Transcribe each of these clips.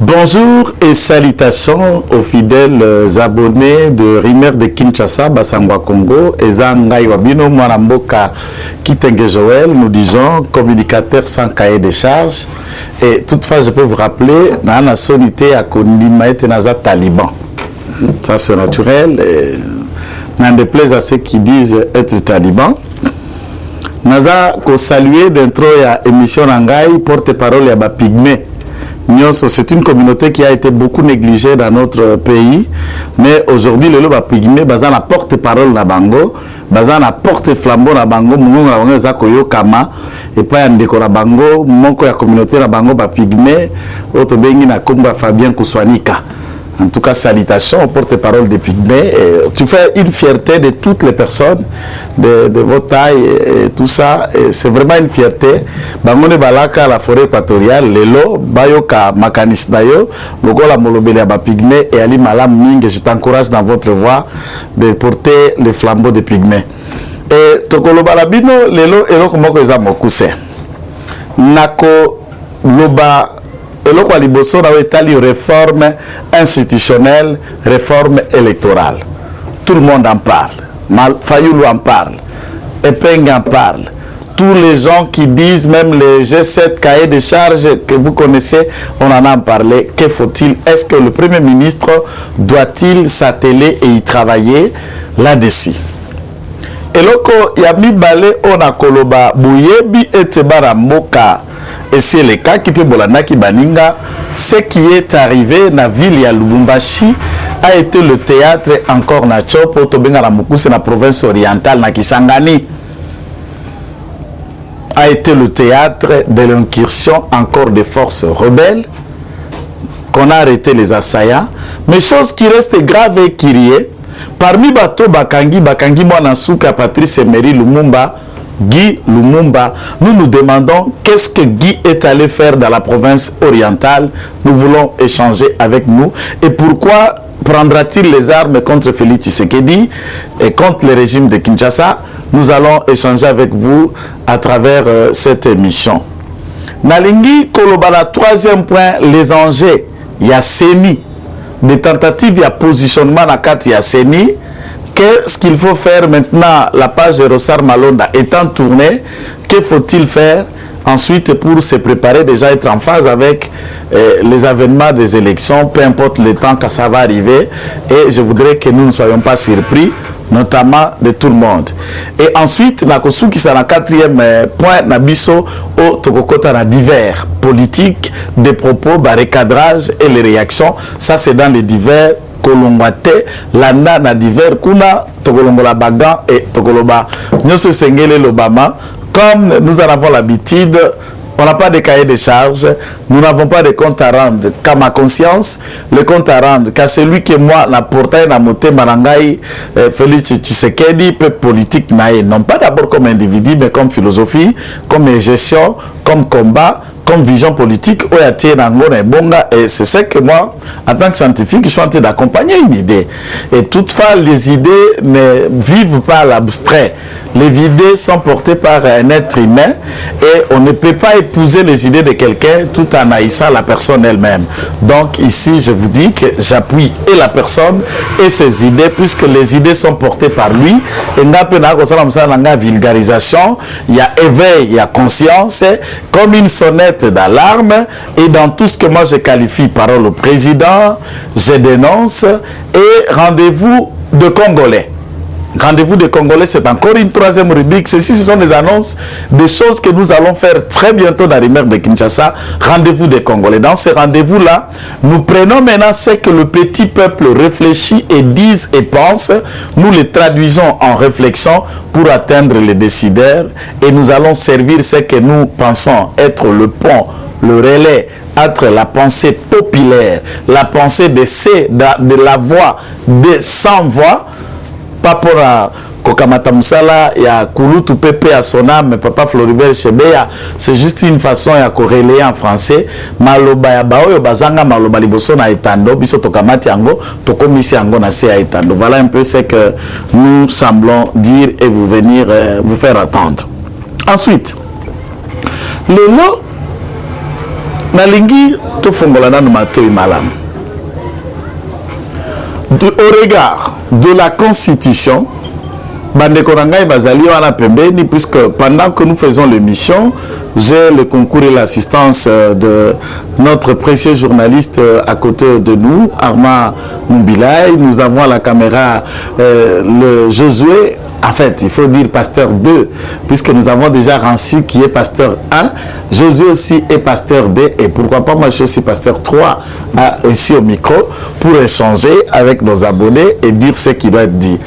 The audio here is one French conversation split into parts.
Bonjour et salutations aux fidèles abonnés de Rimer de Kinshasa, Bassangwa Congo, et Zangai Wabino, Mwanamboka Kitenge Joël, nous disons communicateur sans cahier de charges. Et toutefois, je peux vous rappeler, dans la sonité à Kondimaïte Naza Taliban. Ça c'est naturel. N'en déplaise à ceux qui disent être taliban. Naza ko saluer d'intro à émission Nangai, porte-parole à Bapigmé. C'est une communauté qui a été beaucoup négligée dans notre pays, mais aujourd'hui le loba pygmée bazan la porte-parole na bango, bazan la porte-flambeau na bango, mungu na bango za koyo kama et pas ndeko na bango, monko ya communauté na bango ba pygmée, auto bengi na komba Fabien Kouswanika. En tout cas, salutations au porte-parole des Pygmées. Tu fais une fierté de toutes les personnes de votre taille et tout ça. C'est vraiment une fierté. Bangone Balaka, la forêt équatoriale, Lelo, Bayoka, Makanis Dayo, Logola Molobele Aba Pygmée et Ali Malam Ming. Je t'encourage dans votre voie de porter le flambeau des Pygmées. Et Tokolo Balabino, Lelo, Elo Komoko Ezamokuse. Nako Loba. Et le Kwaliboso a été réforme institutionnelle, réforme électorale. Tout le monde en parle. Fayoulou en parle. Epeng en parle. Tous les gens qui disent, même les G7 cahiers de charges que vous connaissez, on en a parlé. Que faut-il? Est-ce que le Premier ministre doit-il s'atteler et y travailler là-dessus? Et loko yami balé on a koloba bouyebi etebara moka. Et c'est le cas qui peut bolanaki baninga. Ce qui est arrivé na ville ya Lubumbashi a été le théâtre encore na Chopo Tobenga la Mukuse na province orientale na Kisangani. A été le théâtre de l'incursion encore des forces rebelles qu'on a arrêté les assaillants. Mais chose qui reste grave et qui riait, parmi Bato Bakangi Mwanasuka Patrice Emery Lumumba, Guy Lumumba, nous nous demandons qu'est-ce que Guy est allé faire dans la province orientale. Nous voulons échanger avec nous. Et pourquoi prendra-t-il les armes contre Félix Tshisekedi et contre le régime de Kinshasa? Nous allons échanger avec vous à travers cette émission. Nalingi Kolobala, troisième point, les enjeux. Il y a CENI. Des tentatives, il y a positionnement dans 4, il y a CENI. Qu'est-ce qu'il faut faire maintenant? La page de Rossar Malonda étant tournée, que faut-il faire ensuite pour se préparer, déjà être en phase avec les avènements des élections, peu importe le temps que ça va arriver. Et je voudrais que nous ne soyons pas surpris, notamment de tout le monde. Et ensuite, Nakosu qui sera le quatrième point, Nabiso au Tokokota na divers politiques, des propos, recadrage et les réactions. Ça, c'est dans les divers. Kolongwate, landa na divers kuna, Tokolongola Bagan et Tokoloba. Nous se sengele l'Obama. Comme nous en avons l'habitude, on n'a pas de cahier de charges, nous n'avons pas de compte à rendre. Qu'à ma conscience, le compte à rendre, qu'à celui que moi, la portail na moté Marangai, Félix Tshisekedi, peu politique naïe, non pas d'abord comme individu, mais comme philosophie, comme gestion, comme combat, comme vision politique, et c'est ce que moi, en tant que scientifique, je suis en train d'accompagner une idée. Et toutefois, les idées ne vivent pas à l'abstrait. Les idées sont portées par un être humain et on ne peut pas épouser les idées de quelqu'un tout en haïssant la personne elle-même. Donc ici, je vous dis que j'appuie et la personne et ses idées, puisque les idées sont portées par lui. Et la vulgarisation, il y a éveil, il y a conscience, comme une sonnette d'alarme. Et dans tout ce que moi je qualifie parole au président, je dénonce. Et rendez-vous de Congolais. Rendez-vous des Congolais, c'est encore une troisième rubrique. Ceci, ce sont des annonces, des choses que nous allons faire très bientôt dans les mers de Kinshasa. Rendez-vous des Congolais. Dans ces rendez-vous-là, nous prenons maintenant ce que le petit peuple réfléchit et dise et pense. Nous les traduisons en réflexion pour atteindre les décideurs. Et nous allons servir ce que nous pensons être le pont, le relais entre la pensée populaire, la pensée de la voix des sans-voix, pas pour Kokamata Moussala et à Kouloutou Pepe à son âme, Papa Floribert Chebeya, c'est juste une façon à corréler en français. Maloba ya bao bazanga maloba liboso na etando biso tokamati yango tokomisi yango na se etando. Voilà un peu ce que nous semblons dire et vous venir vous faire attendre. Ensuite, le lot nalingi tofongola nanu matoi malamu. Au regard de la Constitution, Bandeko Rangai Bazali wana pembeni, puisque pendant que nous faisons l'émission, j'ai le concours et l'assistance de notre précieux journaliste à côté de nous, Armand Moubilaï. Nous avons à la caméra le Josué, en fait, il faut dire pasteur 2, puisque nous avons déjà Rancy qui est pasteur 1. Josué aussi est pasteur 2, et pourquoi pas moi je suis aussi pasteur 3 ici au micro pour échanger avec nos abonnés et dire ce qui doit être dit.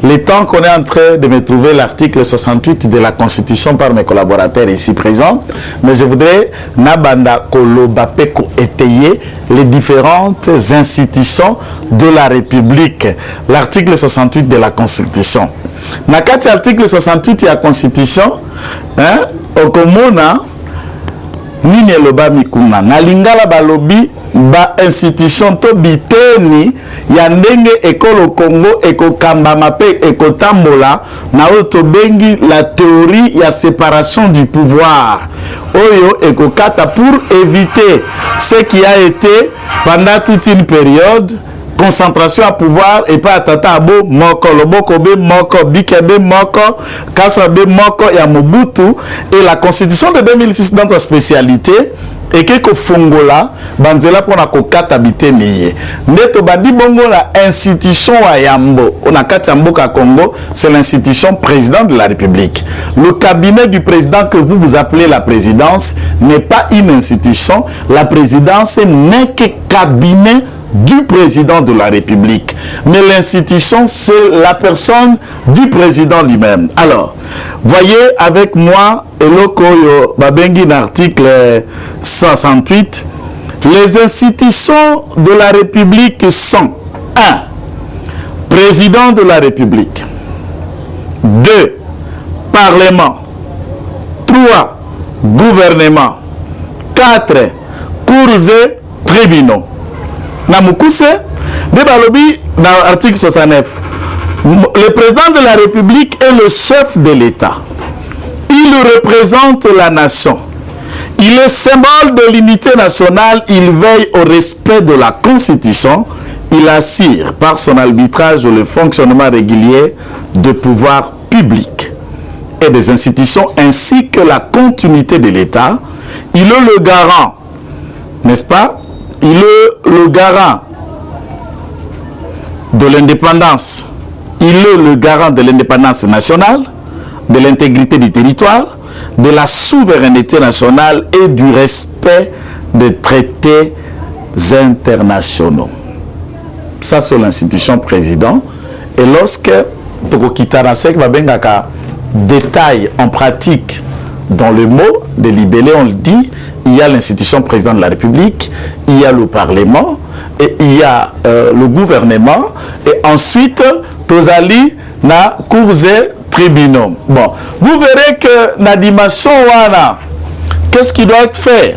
Le temps qu'on est en train de me trouver l'article 68 de la Constitution par mes collaborateurs ici présents, mais je voudrais Nabanda Kolobapeko étayer les différentes institutions de la République. L'article 68 de la Constitution. Nakati article 68 de la Constitution, okomona nini eloba mikuna na lingala balobi ba institution to biteni ya ndenge ekolo Congo ekokambama pe ekotambola na oyo bengi la théorie ya séparation du pouvoir oyo ekokata pour éviter ce qui a été pendant toute une période concentration à pouvoir et pas tata abo moko loboko be moko bikebe moko kasabe moko ya Mobutu. Et la constitution de 2006 dans sa spécialité et que fongola banzela pona ko kata biteni neto bandi bongo la institution wa yambo on a kata mboka Congo, c'est l'institution président de la République. Le cabinet du président que vous appelez la présidence n'est pas une institution. La présidence n'est que cabinet du président de la République. Mais l'institution, c'est la personne du président lui-même. Alors, voyez avec moi, Elokoyo Babengi, l'article 68, les institutions de la République sont 1. Président de la République. 2. Parlement. 3. Gouvernement. 4. Cours et tribunaux. Namukuse, Bebalobi, dans l'article 69, le président de la République est le chef de l'État. Il représente la nation. Il est symbole de l'unité nationale. Il veille au respect de la Constitution. Il assure par son arbitrage le fonctionnement régulier de pouvoirs publics et des institutions ainsi que la continuité de l'État. Il est le garant, n'est-ce pas? Il est le garant de l'indépendance. Il est le garant de l'indépendance nationale, de l'intégrité du territoire, de la souveraineté nationale et du respect des traités internationaux. Ça, c'est l'institution président. Et lorsque, pour Kitarasek, détail en pratique dans le mot de libellé, on le dit, il y a l'institution président de la République, il y a le Parlement, et il y a le gouvernement, et ensuite, Tozali na cours et tribunaux. Bon, vous verrez que na dimension wana, qu'est-ce qui doit être fait?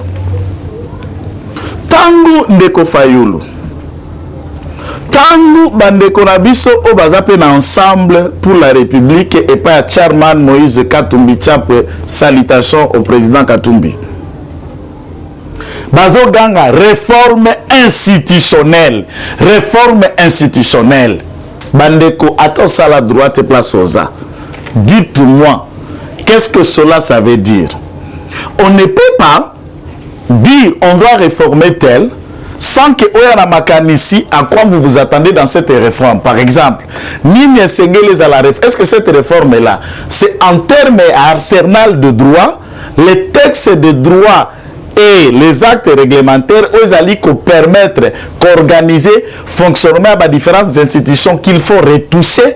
Tangu ndeko fayulu, tangu bandeko na biso o bazape na ensemble pour la République et pas Chairman Moïse Katumbi Chapwe, salutation au président Katumbi. Bazo ganga réforme institutionnelle, réforme institutionnelle. Bandeko ato sala droite place oza. Dites-moi, qu'est-ce que cela ça veut dire? On ne peut pas dire on doit réformer tel sans que Oyana Makanisi, à quoi vous vous attendez dans cette réforme. Par exemple, Nini Sengeles à la réforme. Est-ce que cette réforme-là, c'est en termes arsenal de droit, les textes de droit et les actes réglementaires, eux allaient permettre qu'organiser fonctionnement à différentes institutions qu'il faut retoucher?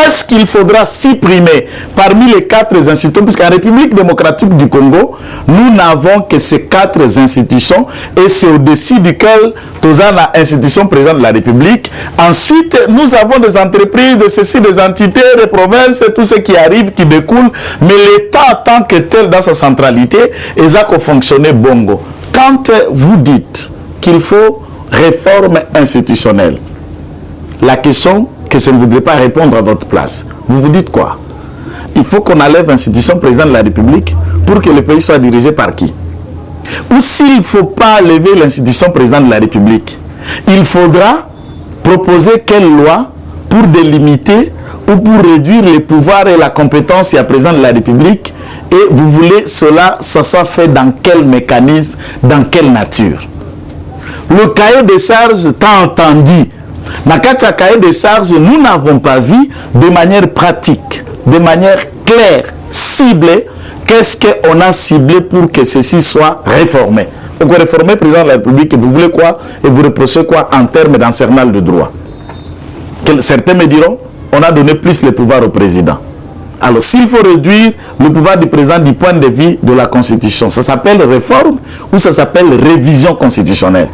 Est-ce qu'il faudra supprimer parmi les 4 institutions, puisqu'en République démocratique du Congo, nous n'avons que ces 4 institutions et c'est au-dessus duquel nous avons l'institution présidente de la République. Ensuite, nous avons des entreprises, de ceci, des entités, des provinces, tout ce qui arrive, qui découle. Mais l'État en tant que tel, dans sa centralité, est à fonctionner bongo. Quand vous dites qu'il faut réforme institutionnelle, la question que je ne voudrais pas répondre à votre place. Vous vous dites quoi? Il faut qu'on enlève l'institution président de la République pour que le pays soit dirigé par qui? ou s'il ne faut pas lever l'institution président de la République, il faudra proposer quelle loi pour délimiter ou pour réduire les pouvoirs et la compétence du président de la République, et vous voulez cela, ça soit fait dans quel mécanisme, dans quelle nature. Le cahier des charges, t'as entendu. Dans le cahier des charges, nous n'avons pas vu de manière pratique, de manière claire, ciblée, qu'est-ce qu'on a ciblé pour que ceci soit réformé. Donc, vous réformez le président de la République et vous voulez quoi? Et vous reprochez quoi en termes d'encerclement de droit? Certains me diront, on a donné plus le pouvoir au président. Alors, s'il faut réduire le pouvoir du président du point de vue de la Constitution, ça s'appelle réforme ou ça s'appelle révision constitutionnelle?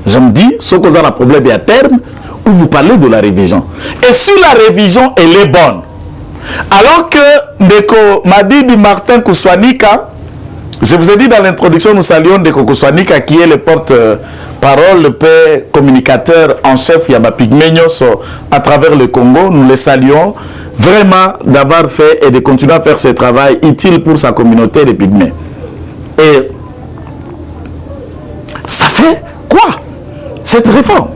Je me dis, ce que vous avez un problème à terme, où vous parlez de la révision. Et si la révision, elle est bonne, alors que Ndeko Madidi Martin Kouswanika, je vous ai dit dans l'introduction, nous saluons Ndeko Kouswanika qui est le porte-parole, le père communicateur en chef Yaba Pygménios à travers le Congo. Nous le saluons vraiment d'avoir fait et de continuer à faire ce travail utile pour sa communauté des Pygmées. Et ça fait quoi cette réforme?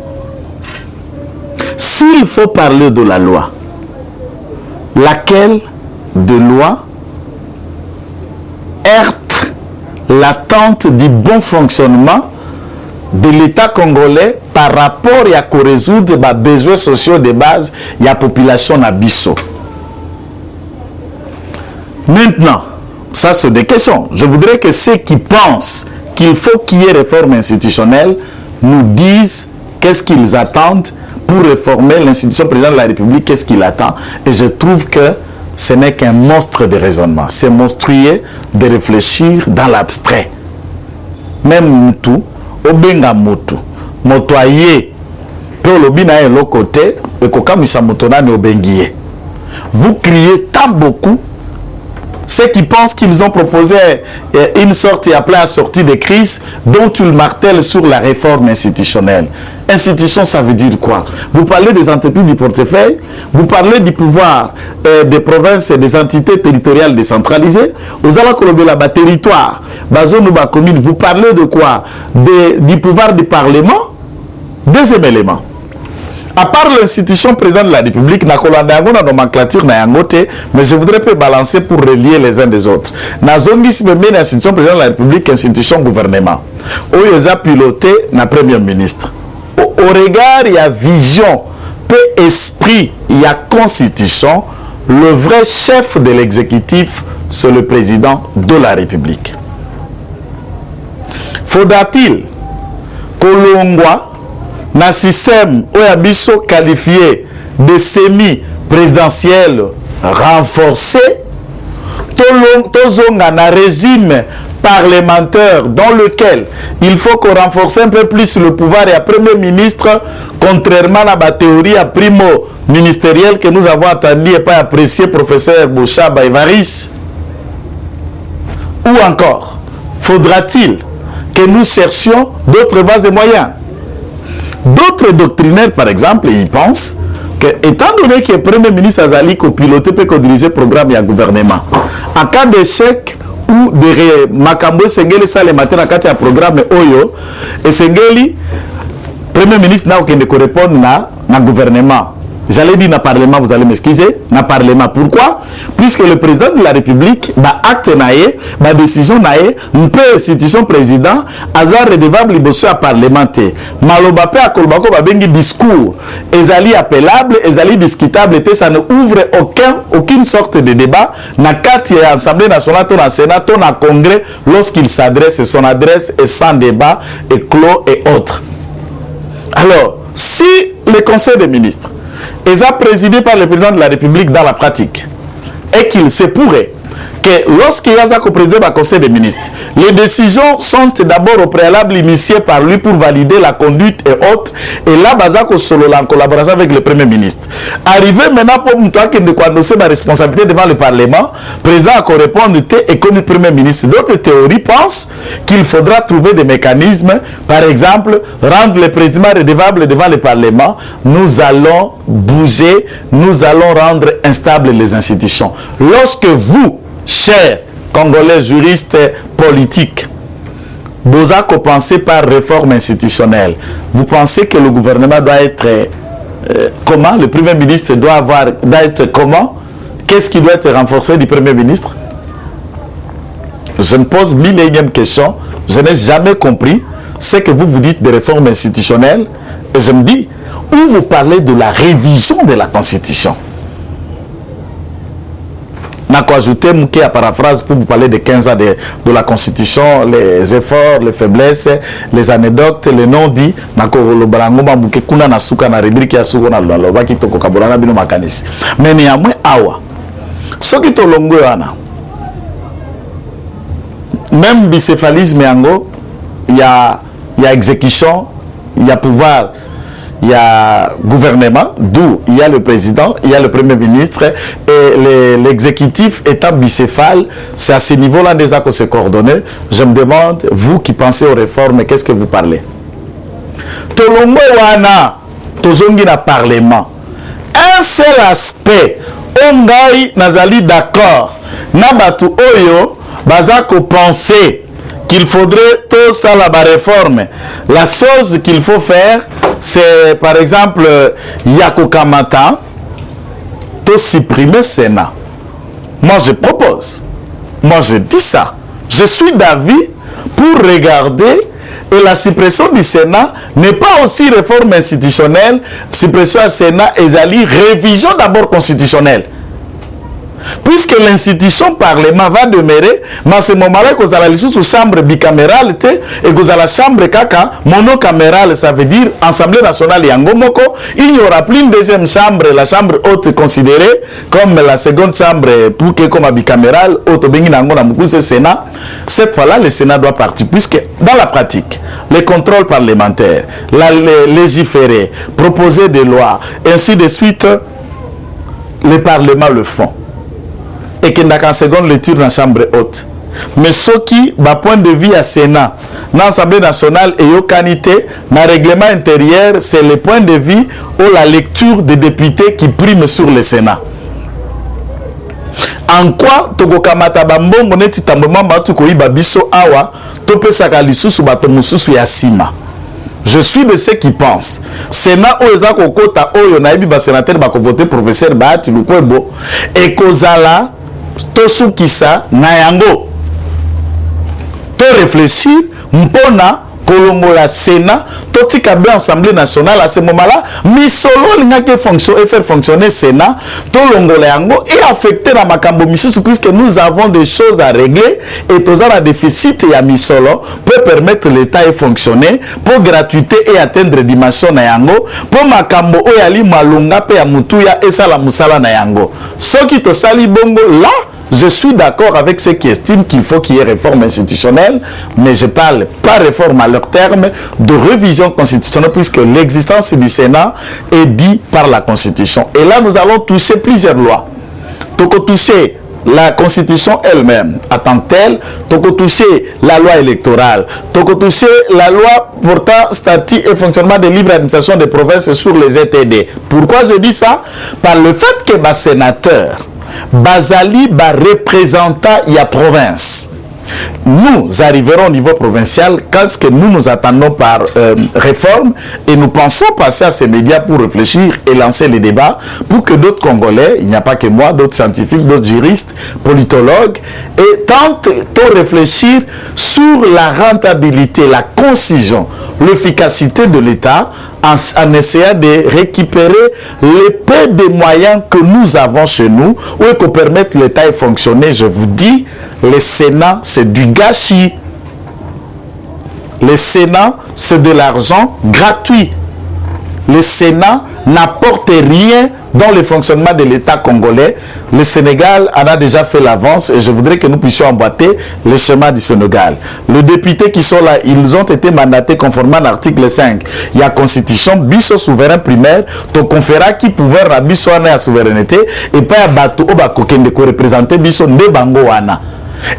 S'il faut parler de la loi, laquelle de loi heurte l'attente du bon fonctionnement de l'État congolais par rapport à résoudre les besoins sociaux de base de la population Nabiso? Maintenant, ça c'est des questions. Je voudrais que ceux qui pensent qu'il faut qu'il y ait réforme institutionnelle nous disent qu'est-ce qu'ils attendent pour réformer l'institution président de la République, qu'est-ce qu'il attend. Et je trouve que ce n'est qu'un monstre de raisonnement. C'est monstrueux de réfléchir dans l'abstrait. Même Moutou, Obenga Moutou, Motoye, Peolobina et l'autre côté, et Kokamisa Moutona ne Obengiye. Vous criez tant beaucoup. Ceux qui pensent qu'ils ont proposé une sorte et appelé à sortie de crise dont tu le martèles sur la réforme institutionnelle. Institution, ça veut dire quoi? Vous parlez des entreprises du portefeuille, vous parlez du pouvoir des provinces et des entités territoriales décentralisées, vous allez colober là-bas territoire, zone ou commune, vous parlez de quoi? Du pouvoir du Parlement. Deuxième élément. À part l'institution présidente de la République, na nomenclature na yangote, mais je voudrais pas balancer pour relier les uns des autres. Na zone si même l'institution présidente de la République, institution gouvernement. Où ils ont piloté na premier ministre. Au regard, il y a vision, peu esprit, il y a constitution. Le vrai chef de l'exécutif, c'est le président de la République. Faudra-t-il que l'Ongwa na système Oyabiso qualifié de semi-présidentiel renforcé, tozonga na régime parlementaire dans lequel il faut qu'on renforce un peu plus le pouvoir et à Premier ministre, contrairement à la théorie à primo ministérielle que nous avons entendu et pas apprécié professeur Boucha Baïvaris. Ou encore, faudra-t-il que nous cherchions d'autres voies et moyens? D'autres doctrinaires, par exemple, ils pensent que, étant donné que le Premier ministre Azali copiloté peut diriger le programme et le gouvernement, en cas d'échec ou de Makambo Sengeli ça le matin à un programme Oyo, et Sengeli, Premier ministre n'a aucun de répondre na gouvernement. J'allais dire dans le Parlement, vous allez m'excuser, dans le Parlement. Pourquoi? Puisque le président de la République, acte naïe, décision naïe, une institution président, hasard redevable, il à parlementer. Malobapé à Kolbako, bengi discours, ezali appelable, ezali discutable, et ça ne ouvre aucune sorte de débat. Na kati Assemblée nationale, na Sénat, na Congrès, lorsqu'il s'adresse, son adresse est sans débat, et clos et autres. Alors, si le Conseil des ministres est présidé par le président de la République dans la pratique, et qu'il se pourrait que lorsqu'il y a un président du Conseil des ministres, les décisions sont d'abord au préalable initiées par lui pour valider la conduite et autres, et là, Bazako solo en collaboration avec le Premier ministre. Arrivé maintenant pour nous qui nous annoncer ma responsabilité devant le Parlement, le président a répondu et comme le Premier ministre. D'autres théories pensent qu'il faudra trouver des mécanismes, par exemple, rendre le président redevable devant le Parlement. Nous allons bouger, nous allons rendre instables les institutions. Lorsque vous, chers Congolais juristes politiques, Boza qu'on pensez par réforme institutionnelle. Vous pensez que le gouvernement doit être comment? Le Premier ministre doit être comment? Qu'est-ce qui doit être renforcé du Premier ministre? Je me pose 1001e question. Je n'ai jamais compris ce que vous dites de réforme institutionnelle. Et je me dis, où vous parlez de la révision de la Constitution? Je vais ajouter à paraphrase pour vous parler de 15 ans de la Constitution, les efforts, les faiblesses, les anecdotes, les non-dits. Mais néanmoins, awa. Ce qui est au longo, même bicéphalisme, il y a exécution, il y a pouvoir. Il y a gouvernement, d'où il y a le président, il y a le premier ministre, et l'exécutif étant bicéphale, c'est à ce niveau-là déjà qu'on se coordonne. Je me demande, vous qui pensez aux réformes, qu'est-ce que vous parlez? Tolongo wana, tozongi na parlement. Un seul aspect, ongai nazali d'accord, nabatu oyo, bazako penser qu'il faudrait tout ça la réforme. La chose qu'il faut faire, c'est par exemple Yako Kamata, tout supprimer Sénat. Moi je propose, moi je dis ça. Je suis d'avis pour regarder, et la suppression du Sénat n'est pas aussi réforme institutionnelle, suppression du Sénat et révision d'abord constitutionnelle. Puisque l'institution parlement va demeurer, mais à ce moment-là, que vous allez sous chambre bicamérale et que vous allez la chambre kaka monocamérale, ça veut dire Assemblée nationale Yangomoko, il n'y aura plus une deuxième chambre, la chambre haute considérée comme la seconde chambre pour que comme bicamérale, c'est Sénat. Cette fois-là, le Sénat doit partir, puisque dans la pratique, les contrôles parlementaires, légiférer, proposer des lois, ainsi de suite, les parlements le font. Et qu'il n'y a qu'en seconde lecture dans la chambre haute. Mais ce qui, d'un point de vue à Sénat, dans l'Assemblée nationale et au canité, dans le règlement intérieur, c'est le point de vue ou la lecture des députés qui prime sur le Sénat. En quoi, Togokamata Bambongo neti tamboma batu koyiba biso awa, tope sakalisusu bato mususu ya sima. Je suis de ceux qui pensent. Sénat ou ezako kota oyo na ebi ba sénateur ba ko voter professeur Bahati Lukwebo et kozala tosukisa na yango. To réfléchir mpona kolongola Sénat, totika bien Assemblée nationale à ce moment-là, mais solo linga ke faire fonctionner Sénat, to longola yango et affecter la makambo misusu puisque nous avons des choses à régler et toza la déficit ya misolo peut permettre l'État de fonctionner pour gratuité et atteindre dimension na yango, pour makambo oyali malunga pe ya mutuya et sala musala na yango. Ce qui to sali bongo là, je suis d'accord avec ceux qui estiment qu'il faut qu'il y ait réforme institutionnelle, mais je parle pas réforme à leur terme, de révision constitutionnelle, puisque l'existence du Sénat est dit par la Constitution. Et là, nous allons toucher plusieurs lois. Donc, toucher la Constitution elle-même, en tant que telle, donc toucher la loi électorale, donc toucher la loi portant statut et fonctionnement de libre administration des provinces sur les ETD. Pourquoi je dis ça? Par le fait que les sénateurs Bazali ba représentant la province. Nous arriverons au niveau provincial quand ce que nous attendons par réforme et nous pensons passer à ces médias pour réfléchir et lancer les débats pour que d'autres Congolais, il n'y a pas que moi, d'autres scientifiques, d'autres juristes, politologues, et tentent de réfléchir sur la rentabilité, la concision, l'efficacité de l'État en essayant de récupérer les peu de moyens que nous avons chez nous ou que permettre l'État de fonctionner. Je vous dis, le Sénat, c'est du gâchis. Le Sénat, c'est de l'argent gratuit. Le Sénat n'apporte rien dans le fonctionnement de l'État congolais. Le Sénégal en a déjà fait l'avance et je voudrais que nous puissions emboîter le chemin du Sénégal. Les députés qui sont là, ils ont été mandatés conformément à l'article 5. Il y a constitution, biso souverain primaire, ton conférat qui pouvait rabiso la souveraineté et pas à bateau au bakokende ko représenter biso ne bango wana.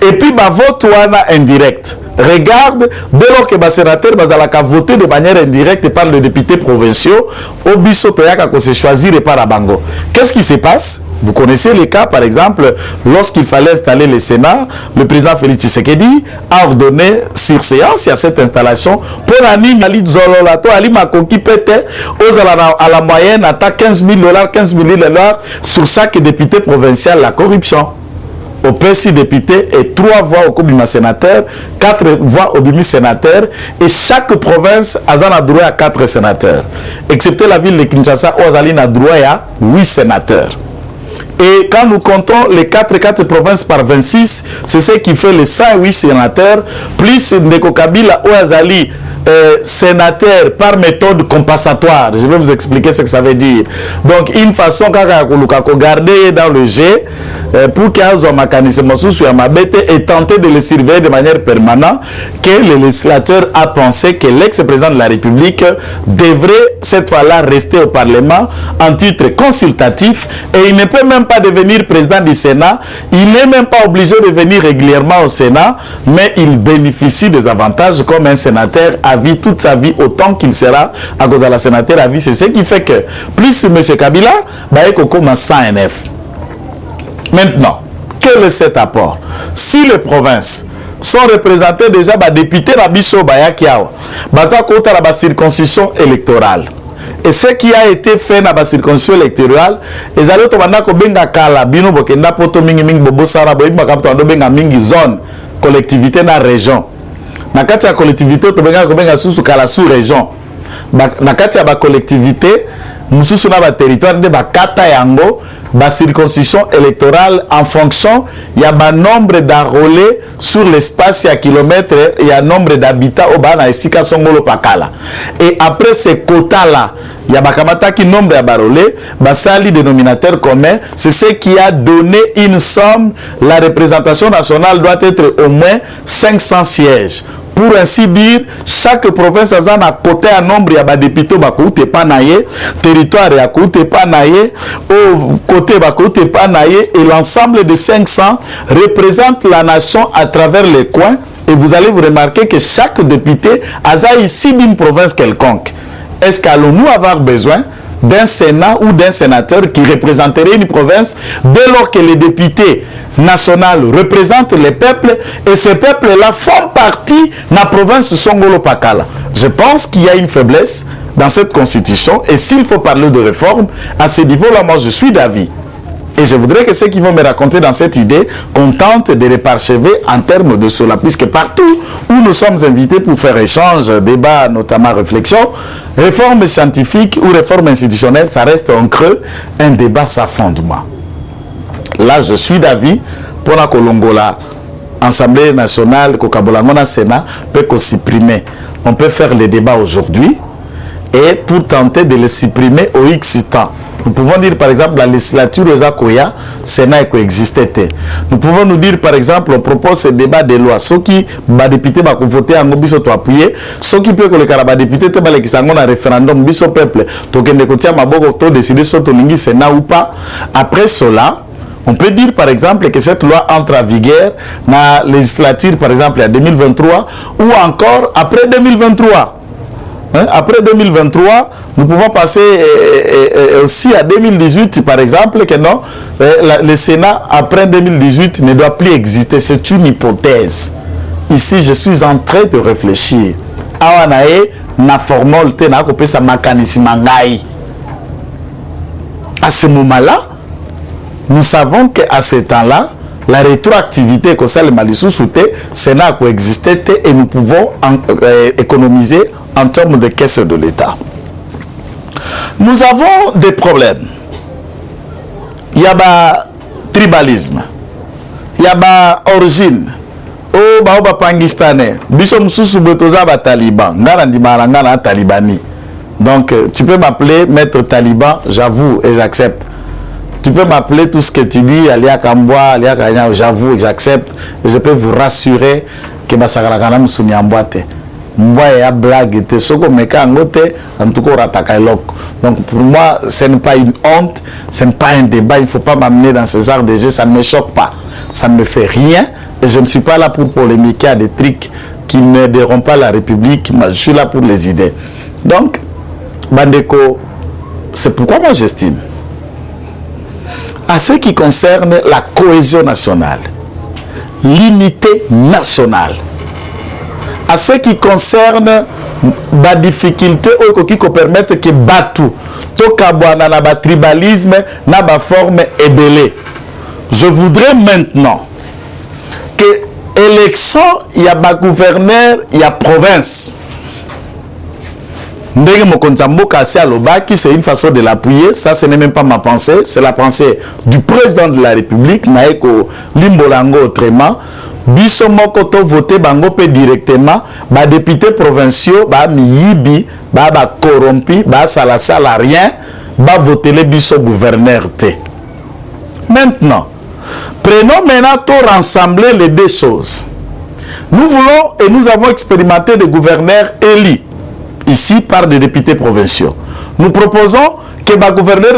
Et puis, bah, vote wana indirect. regarde, dès lors que les sénateurs ont voté de manière indirecte par les députés provinciaux, au biso toyaka ko se choisir par Abango. Qu'est-ce qui se passe? Vous connaissez les cas, par exemple, lorsqu'il fallait installer le Sénat, le président Félix Tshisekedi a ordonné sur séance à cette installation pour Nani Ali Zololato, Ali Makoki Pete, à la moyenne, à 15 000 $, 15 000 $ sur chaque député provincial, la corruption. Au PSI député et 3 voix au Kobima sénateur, 4 voix au Bimi sénateur, et chaque province a droit à 4 sénateurs. Excepté la ville de Kinshasa, où a droit à 8 sénateurs. Et quand nous comptons les 4 provinces par 26, c'est ce qui fait les 108 sénateurs, plus Ndeko Kabila ou Azali sénateur par méthode compensatoire. Je vais vous expliquer ce que ça veut dire. Donc, une façon de garder dans le jet pour qu'il y ait un mécanisme et tenter de le surveiller de manière permanente, que le législateur a pensé que l'ex-président de la République devrait cette fois-là rester au Parlement en titre consultatif et il ne peut même pas devenir président du Sénat. Il n'est même pas obligé de venir régulièrement au Sénat, mais il bénéficie des avantages comme un sénateur à vie toute sa vie autant qu'il sera à cause de la sénateur à vie. C'est ce qui fait que plus M. Kabila, il commence 100 NF. Maintenant, quel est cet apport? Si les provinces sont représentées déjà par députés Rabiso Bayakiao, Bazakota la circonscription électorale. Et ce qui a été fait dans la circonscription électorale, les alliés de Benga Kala, Bino Bokenda Poto Mingi Mingi Bobo Sara, Benga Mingi zone, collectivité dans la région. Na kati ya collectivité tobenga susu kala sous région na kati ya ba collectivité mususu na ba territoire de ba kata yango ba circonscription électorale en fonction ya ba nombre d'enrôlés sur l'espace ya kilomètre ya nombre d'habitants au bana esika songolo pakala. Et après ces quotas là il y a bakamata qui nombre ya barolé basali dénominateur commun, c'est ce qui a donné une somme. La représentation nationale doit être au moins 500 sièges. Pour ainsi dire, chaque province a un côté un nombre de députés qui pas naïe, territoire qui pas naïe, au côté qui pas naïe, et l'ensemble de 500 représente la nation à travers les coins. Et vous allez vous remarquer que chaque député a ici d'une province quelconque. Est-ce qu'allons-nous avoir besoin d'un Sénat ou d'un sénateur qui représenterait une province dès lors que les députés nationaux représentent les peuples et ces peuples-là font partie de la province Songolo-Pakala? Je pense qu'il y a une faiblesse dans cette constitution et s'il faut parler de réforme, à ce niveau-là, moi je suis d'avis. Et je voudrais que ceux qui vont me raconter dans cette idée qu'on tente de les parchever en termes de cela, puisque partout où nous sommes invités pour faire échange, débat, notamment réflexion, réforme scientifique ou réforme institutionnelle, ça reste en creux, un débat sans fondement. Là, je suis d'avis pour la Kolongola, Assemblée nationale, Kokabolangona Sénat, peut supprimer. On peut faire le débat aujourd'hui et pour tenter de le supprimer au X temps. Nous pouvons dire par exemple la législature aux Akoya, Sénat coexistait. Nous pouvons nous dire par exemple, on propose ce débat de loi. Ceux qui va député va voter en biso to appuyer, ceux qui peut que le caraba député te balé qui sangon un référendum biso peuple, to que ne kotia maboko to décider soto lingi Sénat ou pas. Après cela, on peut dire par exemple que cette loi entre en vigueur dans la législature par exemple en 2023 ou encore après 2023. Après 2023, nous pouvons passer aussi à 2018, par exemple, que non, le Sénat, après 2018, ne doit plus exister. C'est une hypothèse. Ici, je suis en train de réfléchir. À ce moment-là, nous savons qu'à ce temps-là, la rétroactivité que ça le Malissou souhaitait, Sénat coexistait et nous pouvons économiser en termes de caisse de l'État. Nous avons des problèmes. Il y a le tribalisme. Il y a l'origine. Oh, bah, Pangistanais. Bisom Soussou Betoza, Taliban. Ngana Talibani. Donc, tu peux m'appeler maître Taliban, j'avoue et j'accepte. Tu peux m'appeler tout ce que tu dis, Alia Kamboa, Alia Kanya, j'avoue et j'accepte. Et je peux vous rassurer que Basakara Msouni Amboate. Moi, il y a blague, en tout cas, donc pour moi, ce n'est pas une honte, ce n'est pas un débat, il ne faut pas m'amener dans ce genre de jeu, ça ne me choque pas, ça ne me fait rien, et je ne suis pas là pour polémiquer à des trucs qui n'aideront pas la République, mais je suis là pour les idées. Donc, Bandeko, c'est pourquoi moi j'estime, à ce qui concerne la cohésion nationale, l'unité nationale, à ce qui concerne la difficulté qui permettent que Batou, Tokabwana, na ba tribalisme, na ba forme ébélée. Je voudrais maintenant que élection, il y a ba gouverneur, il y a province. Ndenge Mokonzamboka Alobaki, c'est une façon de l'appuyer. Ça, ce n'est même pas ma pensée, c'est la pensée du président de la République, Naeko Limbolango autrement. Biso moko to voter bango pe directement, ba député provinciaux, ba miyibi, ba corrompi, ba sala rien, ba voter les biso gouverneur té. Maintenant, prenons maintenant pour rassembler les deux choses. Nous voulons et nous avons expérimenté des gouverneurs élus ici par des députés provinciaux. Nous proposons que le gouverneur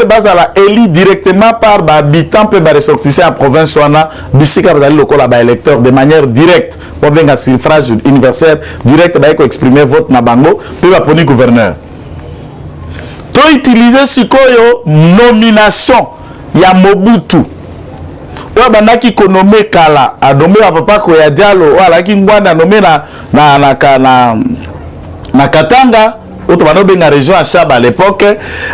est élu directement par les habitants et les ressortissants en province électeurs de manière directe. Pour bien un suffrage universel direct, il faut exprimer votre nabango puis va prendre gouverneur. Tu utiliser ce nomination, il y a Mobutu. Ou banaki ko nommé Kala, a nommé papa ko ya Diallo, ou ala ki ngwanda nommé na Katanga. Autre dans région à Chab à l'époque,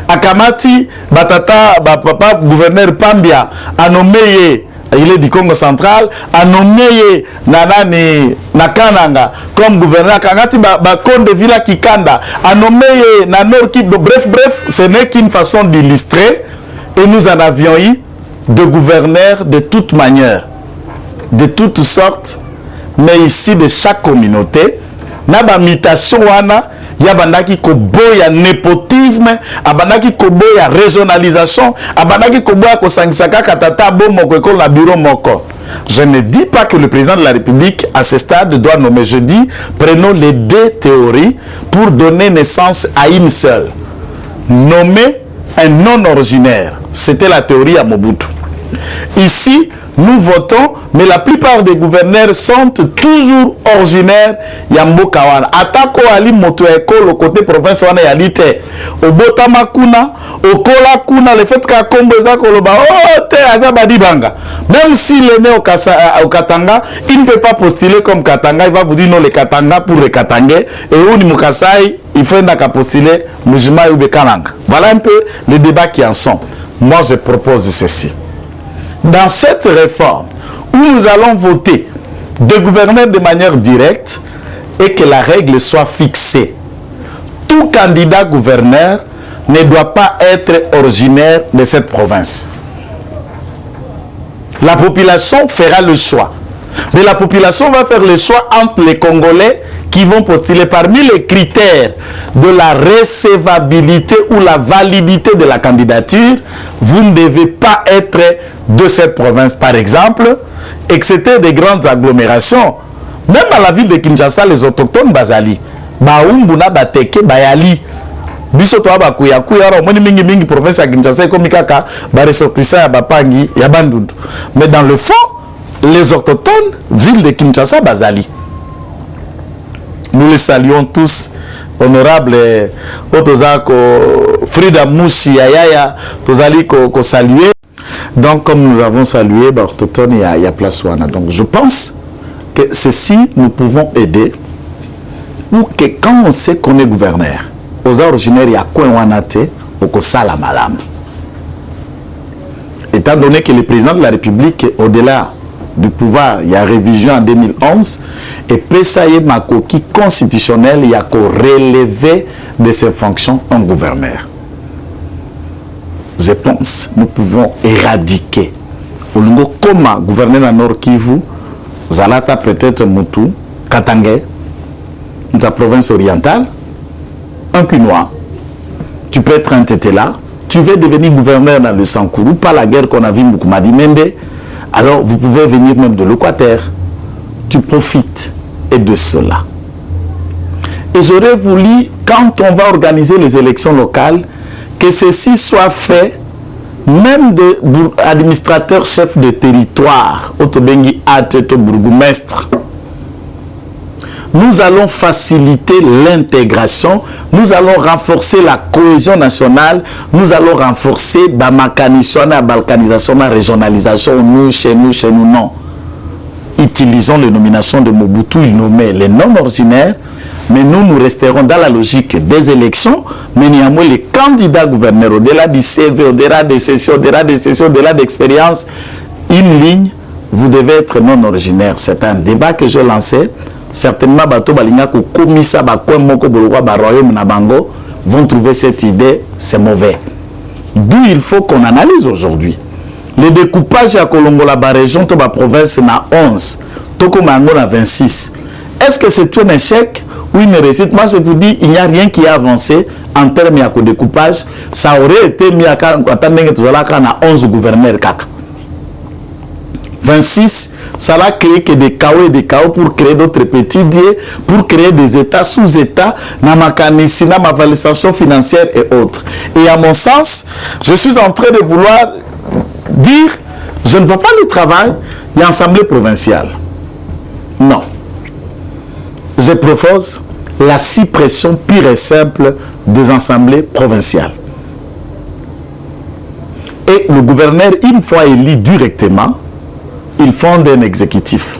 Akamati, Batata, papa gouverneur Pambia, a nommé, il est du Congo central, a nommé Nanani Nakananga comme gouverneur, Kangati, Konde Villa Kikanda, a nommé Nanor Kip, bref, ce n'est qu'une façon d'illustrer, et nous en avions eu de gouverneurs de toutes manières, de toutes sortes, mais ici de chaque communauté, n'a mutation wana. Il y a bandaki koboya népotisme, abandaki koboya régionalisation, abandaki koboya kosangisaka katata bomoko ekolo na bureau moko. Je ne dis pas que le président de la République à ce stade doit nommer. Je dis prenons les deux théories pour donner naissance à une seule. Nommer un non originaire. C'était la théorie à Mobutu. Ici, nous votons, mais la plupart des gouverneurs sont toujours originaires Yambo Kawana. Atako Ali Motoeko, le côté province wana yalite. Obotama kuna, Okola kuna, le fait qu'à Kombeza Koloba, oh, te Azabadi Banga. Même s'il est né au Katanga, il ne peut pas postuler comme Katanga. Il va vous dire non, les Katanga pour les Katangais. Et où ni Mukasai, il faut n'a qu'à postuler Mujima ou Bekananga. Voilà un peu les débats qui en sont. Moi, je propose ceci. Dans cette réforme, où nous allons voter de gouverneurs de manière directe et que la règle soit fixée, tout candidat gouverneur ne doit pas être originaire de cette province. La population fera le choix. Mais la population va faire le choix entre les Congolais qui vont postuler parmi les critères de la recevabilité ou la validité de la candidature. Vous ne devez pas être de cette province, par exemple, et que c'était des grandes agglomérations. Même à la ville de Kinshasa, les autochtones Bazali, Baoumbuna, Bateke, Bayali, Bisoto Abakuya, Kuyara, mingi province à Kinshasa, comme Kaka, ressortissant à Bapangi, Yabandundu. Mais dans le fond, les autochtones, ville de Kinshasa, Bazali. Nous les saluons tous, honorables Otozako, Frida Mouchi, Yaya, Tozali ko saluer. Donc, comme nous avons salué, autochtone, il y a place wana. Donc, je pense que ceci, nous pouvons aider, ou que quand on sait qu'on est gouverneur, aux originaires, il y a quoi wanate, au sala malam. Étant donné que le président de la République, au-delà du pouvoir, il y a révision en 2011, et Pesaye Makoki constitutionnel, il y a qu'au relever de ses fonctions en gouverneur. Je pense nous pouvons éradiquer. Comme gouverneur dans Nord Kivu, Zalata peut-être Moutou, Katangé, ta province orientale, un Kunois, tu peux être un Tétéla, tu veux devenir gouverneur dans le Sankourou, pas la guerre qu'on a vue Moukoumadi Mende, alors vous pouvez venir même de l'Équateur. Tu profites et de cela. Et j'aurais voulu, quand on va organiser les élections locales, que ceci soit fait même de administrateurs chefs de territoire, Otobengi Ateto Bourgmestre. nous allons faciliter l'intégration, nous allons renforcer la cohésion nationale, nous allons renforcer la mécanisation, la balkanisation, la régionalisation, nous, chez nous, non. Utilisons les nominations de Mobutu, il nommait les non-ordinaires, mais nous resterons dans la logique des élections, mais néanmoins les candidats gouverneurs, au-delà du CV, au-delà des sessions, au-delà d'expérience, une ligne, vous devez être non-originaire. C'est un débat que je lançais. Certainement, Bato Balinga, Komisa, Bakwemoko, Bologwa, Baroyom, Nabango, vont trouver cette idée, c'est mauvais. D'où il faut qu'on analyse aujourd'hui. Le découpage à Kolongola, la région, la province, na 11, Toko Mango, na 26. Est-ce que c'est un échec ou une réussite? Moi, je vous dis, il n'y a rien qui a avancé en termes de découpage. Ça aurait été mis à 11 gouverneurs. 26, ça va créer que des chaos et des chaos pour créer d'autres petits dieux, pour créer des états sous-états, dans ma mécanisme, ma valorisation financière et autres. Et à mon sens, je suis en train de vouloir dire, je ne veux pas le travail, il y a l'Assemblée provinciale. Non. Je propose la suppression pure et simple des assemblées provinciales. Et le gouverneur, une fois élu directement, il fonde un exécutif.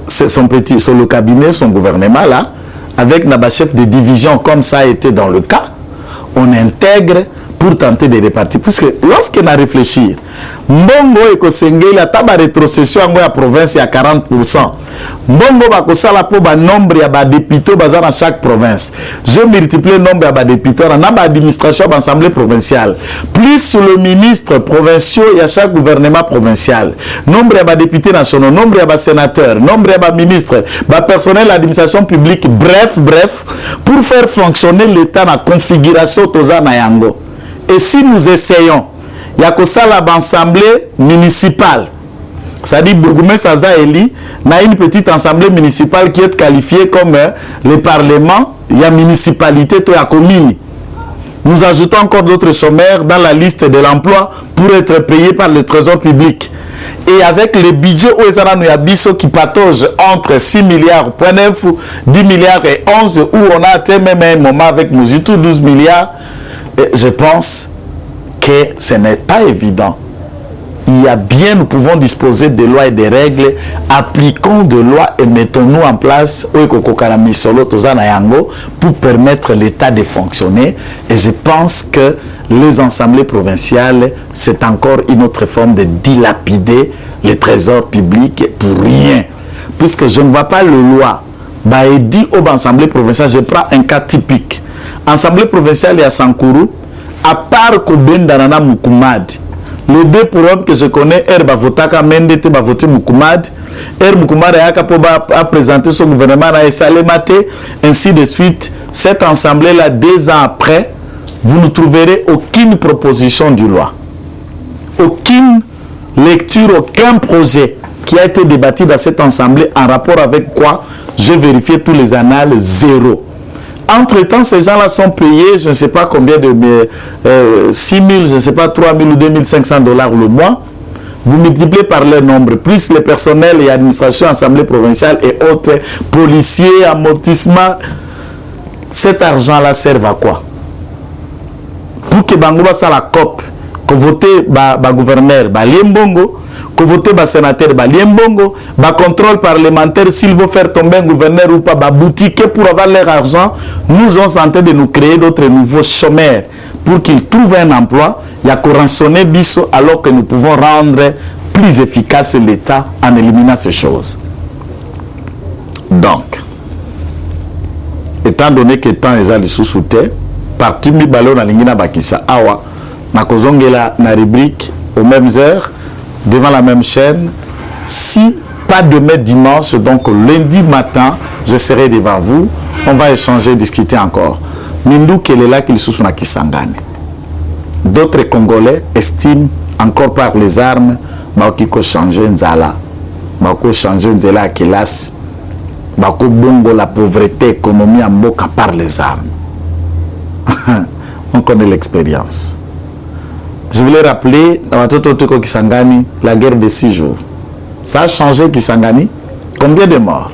C'est son le cabinet, son gouvernement là, avec un chef de division comme ça a été dans le cas, on intègre pour tenter de répartir. Puisque lorsqu'on a réfléchi, Mbongo et Kosenge, la table rétrocession en la province à 40%. Mbongo va kosala pour le nombre de députés dans chaque province. Je multiplie le nombre de députés dans l'administration de l'Assemblée provinciale. Plus le ministre provincial et à chaque gouvernement provincial. Nombre de députés nationaux, nombre de sénateurs, nombre de ministres, de personnel de l'administration publique. Bref, pour faire fonctionner l'État dans la configuration Toza Nayango. Et si nous essayons, il y a que ça l'assemblée municipale. C'est-à-dire Bourgoumès Aza Eli, a une petite assemblée municipale qui est qualifiée comme le Parlement, il y a municipalité, il y a commune. Nous ajoutons encore d'autres chômeurs dans la liste de l'emploi pour être payés par le trésor public. Et avec le budget où il y a Bisso qui patauge entre 6 milliards, 10 milliards et 11, où on a atteint même un moment avec Mouzitou 12 milliards, je pense que ce n'est pas évident. Il y a bien, nous pouvons disposer de lois et de règles, appliquons de lois et mettons-nous en place pour permettre l'État de fonctionner. Et je pense que les assemblées provinciales, c'est encore une autre forme de dilapider les trésors publics pour rien. Puisque je ne vois pas le loi. Dit aux assemblées provinciales, je prends un cas typique. Assemblée provinciale à Sankourou, à part Koben Danana Mukumad, les deux programmes que je connais, Bavotaka Mendete Bavoté Mukumad, Mukumad a présenté son gouvernement à Salemate, ainsi de suite. Cette assemblée-là, 2 ans après, vous ne trouverez aucune proposition de loi, aucune lecture, aucun projet qui a été débattu dans cette assemblée en rapport avec quoi j'ai vérifié tous les annales, 0. Entre-temps, ces gens-là sont payés, je ne sais pas combien de 6 000, je ne sais pas 3 000 ou 2 500 $ le mois. Vous multipliez par leur nombre, plus les personnels et administration, assemblée provinciale et autres, policiers, amortissement. Cet argent-là sert à quoi? Pour que Bangoua soit la COP, que voter gouverneur, Liembongo, que voter sénateur, Liembongo, contrôle parlementaire, s'il veut faire tomber un gouverneur ou pas, boutique pour avoir leur argent, nous sommes en train de nous créer d'autres nouveaux chômeurs pour qu'ils trouvent un emploi. Il y a qu'à rançonner Bisso alors que nous pouvons rendre plus efficace l'État en éliminant ces choses. Donc, étant donné que tant les alliés sous-soutés, parti mi ballon na lingina bakisa awa, na kozongela na rubrique aux mêmes heures, devant la même chaîne. Si pas demain dimanche, donc lundi matin, je serai devant vous. On va échanger, discuter encore. Mindou Kelela qu'il sous na Kisangani. D'autres Congolais estiment encore par les armes, qu'il faut changer Nzala, qu'il faut changer Nzela Kelas, qu'il faut bongo la pauvreté, économie en boca par les armes. On connaît l'expérience. Je voulais rappeler, dans Kisangani, la guerre de 6 jours. Ça a changé Kisangani. Combien de morts?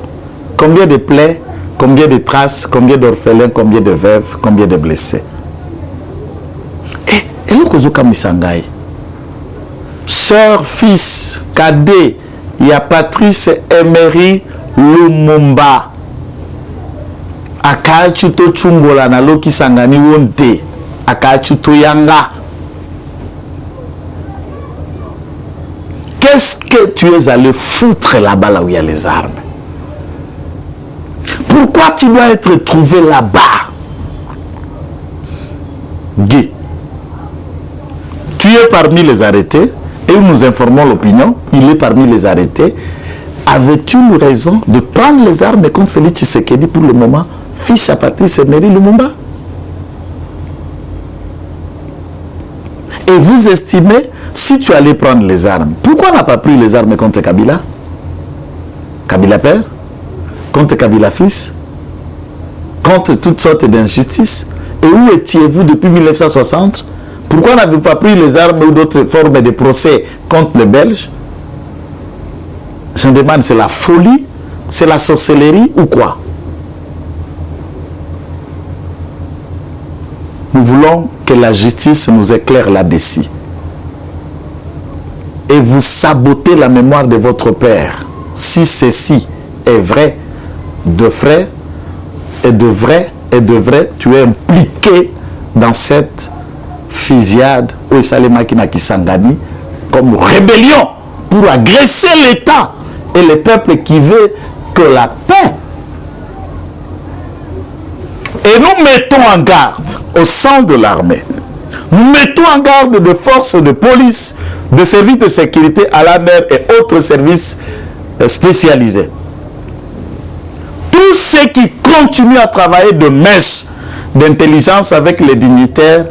Combien de plaies, combien de traces, combien d'orphelins, combien de veuves, combien de blessés. Et le Kozoka Misangai. Sœur, fils, cadet, il y a Patrice Emery Lumumba. Akachuto chungola na loki sangani wonte. Akachuto yanga. Qu'est-ce que tu es allé foutre là-bas, là où il y a les armes? Pourquoi tu dois être trouvé là-bas? Guy, tu es parmi les arrêtés, et nous informons l'opinion, il est parmi les arrêtés. Avais-tu raison de prendre les armes contre Félix Tshisekedi pour le moment, fils à Patrice Emery Lumumba? Et vous estimez, si tu allais prendre les armes, pourquoi on n'a pas pris les armes contre Kabila? Kabila père? Contre Kabila fils? Contre toutes sortes d'injustices? Et où étiez-vous depuis 1960? Pourquoi n'avez-vous pas pris les armes ou d'autres formes de procès contre les Belges? Je me demande, c'est la folie? C'est la sorcellerie ou quoi? Nous voulons que la justice nous éclaire là-dessus. Et vous sabotez la mémoire de votre père. Si ceci est vrai, de vrai, tu es impliqué dans cette fusillade où Salema Kisangani comme rébellion pour agresser l'État et le peuple qui veut que la paix. Et nous mettons en garde au sein de l'armée. Nous mettons en garde de forces de police, de services de sécurité à la mer et autres services spécialisés. Tous ceux qui continuent à travailler de mèche d'intelligence avec les dignitaires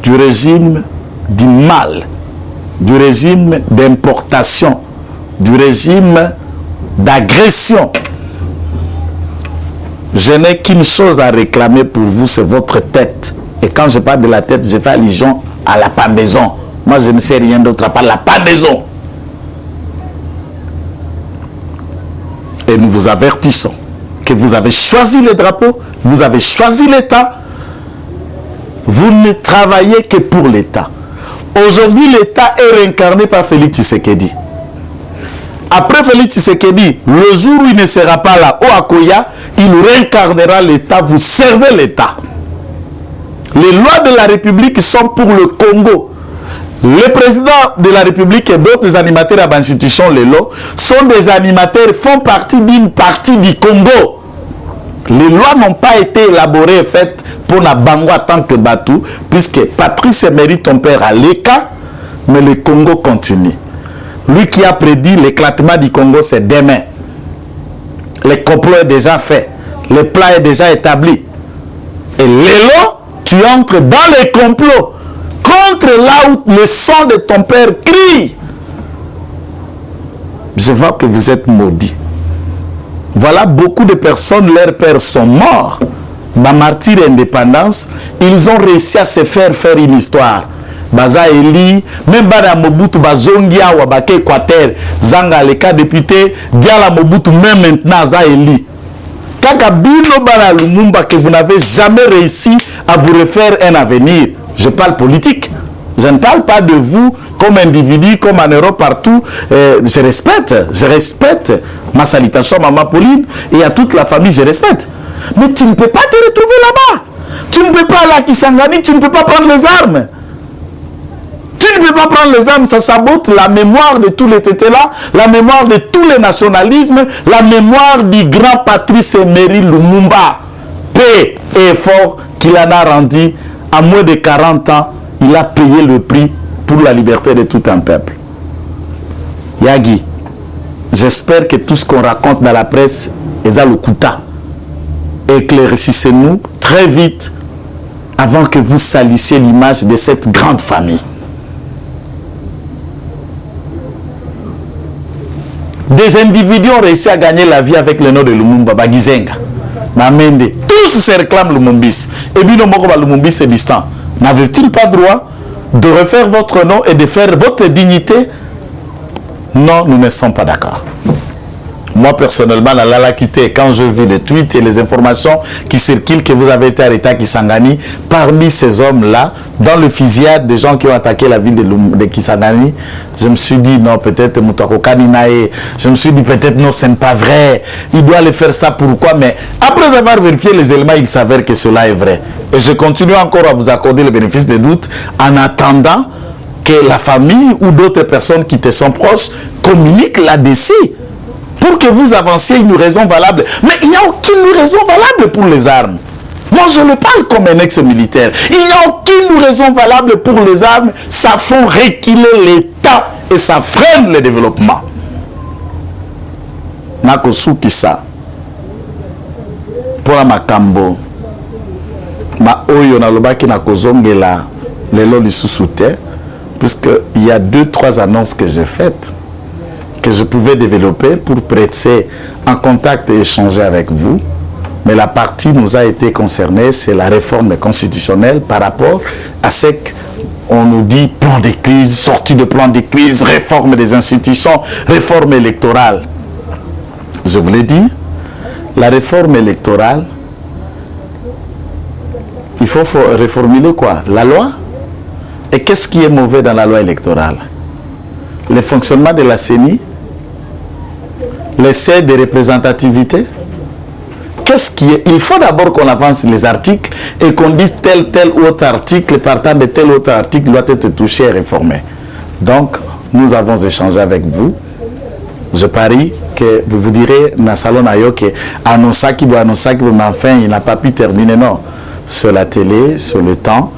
du régime du mal, du régime d'importation, du régime d'agression. Je n'ai qu'une chose à réclamer pour vous, c'est votre tête. Et quand je parle de la tête, je fais allusion à la pendaison. Moi, je ne sais rien d'autre à part la pendaison. Et nous vous avertissons que vous avez choisi le drapeau, vous avez choisi l'État. Vous ne travaillez que pour l'État. Aujourd'hui, l'État est réincarné par Félix Tshisekedi. Après Félix Tshisekedi, le jour où il ne sera pas là, au Akoya, il réincarnera l'État, vous servez l'État. Les lois de la République sont pour le Congo. Le président de la République et d'autres animateurs à l'institution, les lois, sont des animateurs, font partie d'une partie du Congo. Les lois n'ont pas été élaborées et faites pour la Bango en tant que Batou, puisque Patrice Emery, ton père, a l'écart, mais le Congo continue. Lui qui a prédit l'éclatement du Congo, c'est demain. Le complot est déjà fait. Le plan est déjà établi. Et Lélo, tu entres dans les complots contre là où le sang de ton père crie. Je vois que vous êtes maudits. Voilà, beaucoup de personnes, leurs pères sont morts. Ma martyre indépendance, ils ont réussi à se faire une histoire. Baza Eli, même Bada Mobutu, Bazongia, Wabake, Équateur, Zanga, le cas député, Diala Mobutu, même maintenant, Za Eli. Kaka Bilo Bana Lumumba, que vous n'avez jamais réussi à vous refaire un avenir. Je parle politique. Je ne parle pas de vous comme individu, comme en Europe, partout. Je respecte ma salutation, Maman Pauline, et à toute la famille, je respecte. Mais tu ne peux pas te retrouver là-bas. Tu ne peux pas aller à Kisangani, tu ne peux pas prendre les armes. Tu ne peux pas prendre les armes, ça sabote la mémoire de tous les tétés-là, la mémoire de tous les nationalismes, la mémoire du grand Patrice Emery Lumumba. Paix et effort qu'il en a rendu à moins de 40 ans, il a payé le prix pour la liberté de tout un peuple. Yagi, j'espère que tout ce qu'on raconte dans la presse est à l'Okuta. Éclaircissez-nous très vite avant que vous salissiez l'image de cette grande famille. Des individus ont réussi à gagner la vie avec le nom de Lumumba, Bagizenga, Mamende. Tous se réclament Lumumbis. Et bien, Lumumbis est distant. N'avez-t-il pas droit de refaire votre nom et de faire votre dignité? Non, nous ne sommes pas d'accord. Moi, personnellement, la l'a quitté. Quand je vis les tweets et les informations qui circulent que vous avez été arrêté à Kisangani, parmi ces hommes-là, dans le fusillade des gens qui ont attaqué la ville de Kisangani, je me suis dit, non, peut-être Moutako Kaninae. Je me suis dit, peut-être non, ce n'est pas vrai. Il doit le faire ça, pourquoi? Mais après avoir vérifié les éléments, il s'avère que cela est vrai. Et je continue encore à vous accorder le bénéfice des doutes en attendant que la famille ou d'autres personnes qui te sont proches communiquent là-dessus. Pour que vous avanciez une raison valable. Mais il n'y a aucune raison valable pour les armes. Moi, je le parle comme un ex-militaire. Il n'y a aucune raison valable pour les armes. Ça fait reculer l'État et ça freine le développement. Nakosuki ça. Pour la makambo. Ma oyo na lobaki na kozongela lelo lisusoute. Puisqu'il y a 2-3 annonces que j'ai faites, que je pouvais développer pour prêter en contact et échanger avec vous. Mais la partie nous a été concernée, c'est la réforme constitutionnelle par rapport à ce qu'on nous dit plan de crise, sortie de plan de crise, réforme des institutions, réforme électorale. Je vous l'ai dit, la réforme électorale, il faut reformuler quoi? La loi? Et qu'est-ce qui est mauvais dans la loi électorale? Le fonctionnement de la CENI, l'essai de représentativité. Qu'est-ce qui est? Il faut d'abord qu'on avance les articles et qu'on dise tel ou autre article, partant de tel ou autre article, doit être touché et réformé. Donc, nous avons échangé avec vous. Je parie que vous vous direz, dans le salon que Anosaki, mais enfin, il n'a pas pu terminer, non. Sur la télé, sur le temps.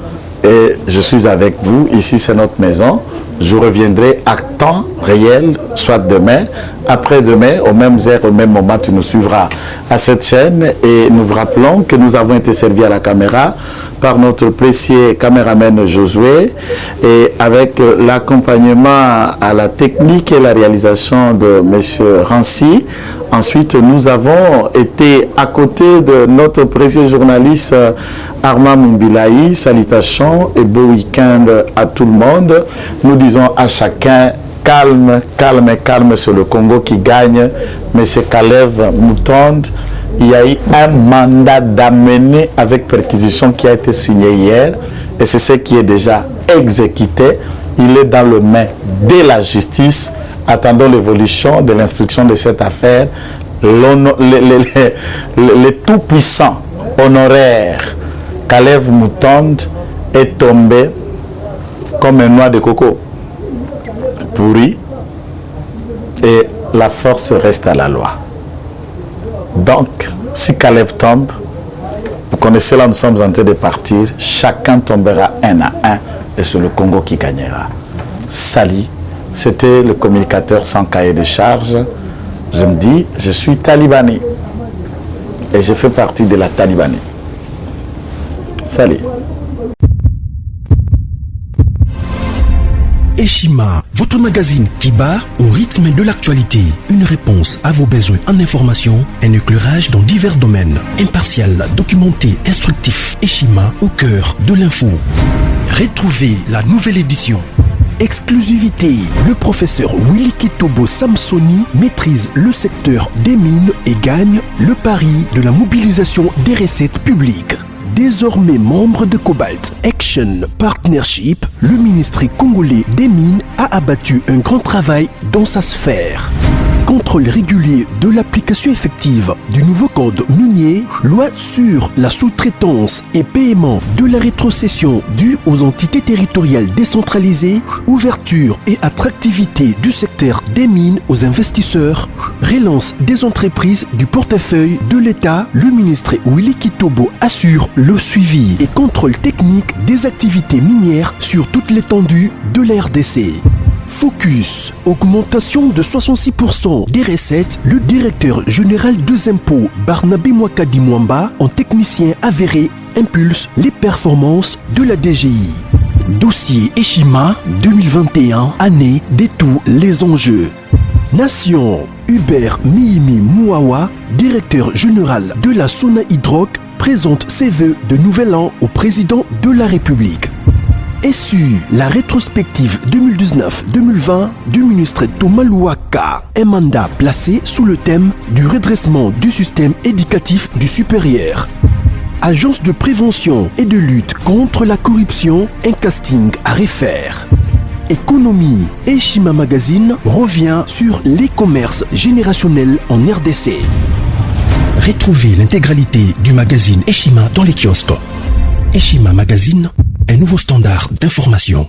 Et je suis avec vous. Ici, c'est notre maison. Je reviendrai à temps réel, soit demain, après-demain, aux mêmes heures, au même moment, tu nous suivras à cette chaîne. Et nous vous rappelons que nous avons été servis à la caméra par notre précieux caméraman Josué et avec l'accompagnement à la technique et la réalisation de M. Rancy. Ensuite, nous avons été à côté de notre précieux journaliste Armand Mumbilaï. Salutations et beau week-end à tout le monde. Nous disons à chacun calme, calme, calme sur le Congo qui gagne. M. Kalev Moutonde, il y a eu un mandat d'amener avec perquisition qui a été signé hier et c'est ce qui est déjà exécuté. Il est dans le main de la justice. Attendons l'évolution de l'instruction de cette affaire. Le tout-puissant honoraire Kalev Moutonde est tombé comme un noix de coco pourri et la force reste à la loi. Donc, si Kalev tombe, vous connaissez là, nous sommes en train de partir, chacun tombera un à un et c'est le Congo qui gagnera. Salut, c'était le communicateur sans cahier de charge. Je me dis, je suis talibanais et je fais partie de la Talibanie. Salut. Eshima, votre magazine qui bat au rythme de l'actualité. Une réponse à vos besoins en information, un éclairage dans divers domaines. Impartial, documenté, instructif. Eshima au cœur de l'info. Retrouvez la nouvelle édition. Exclusivité, le professeur Willy Kitobo Samsoni maîtrise le secteur des mines et gagne le pari de la mobilisation des recettes publiques. Désormais membre de Cobalt Action Partnership, le ministère congolais des Mines a abattu un grand travail dans sa sphère. Contrôle régulier de l'application effective du nouveau code minier, loi sur la sous-traitance et paiement de la rétrocession due aux entités territoriales décentralisées, ouverture et attractivité du secteur des mines aux investisseurs, relance des entreprises du portefeuille de l'État, le ministre Willy Kitobo assure le suivi et contrôle technique des activités minières sur toute l'étendue de la RDC. Focus, augmentation de 66% des recettes, le directeur général des impôts Barnabé Mwakadi Mwamba, en technicien avéré, impulse les performances de la DGI. Dossier Eshima 2021, année de tous les enjeux. Nation, Hubert Mihimi Mouawa, directeur général de la Sona Hydroc, présente ses vœux de nouvel an au président de la République. Et sur la rétrospective 2019-2020 du ministre Thomas Louaka, un mandat placé sous le thème du redressement du système éducatif du supérieur. Agence de prévention et de lutte contre la corruption, un casting à refaire. Économie et Shima Magazine revient sur l'e-commerce générationnel en RDC. Retrouvez l'intégralité du magazine Eshima dans les kiosques. Eshima Magazine, un nouveau standard d'information.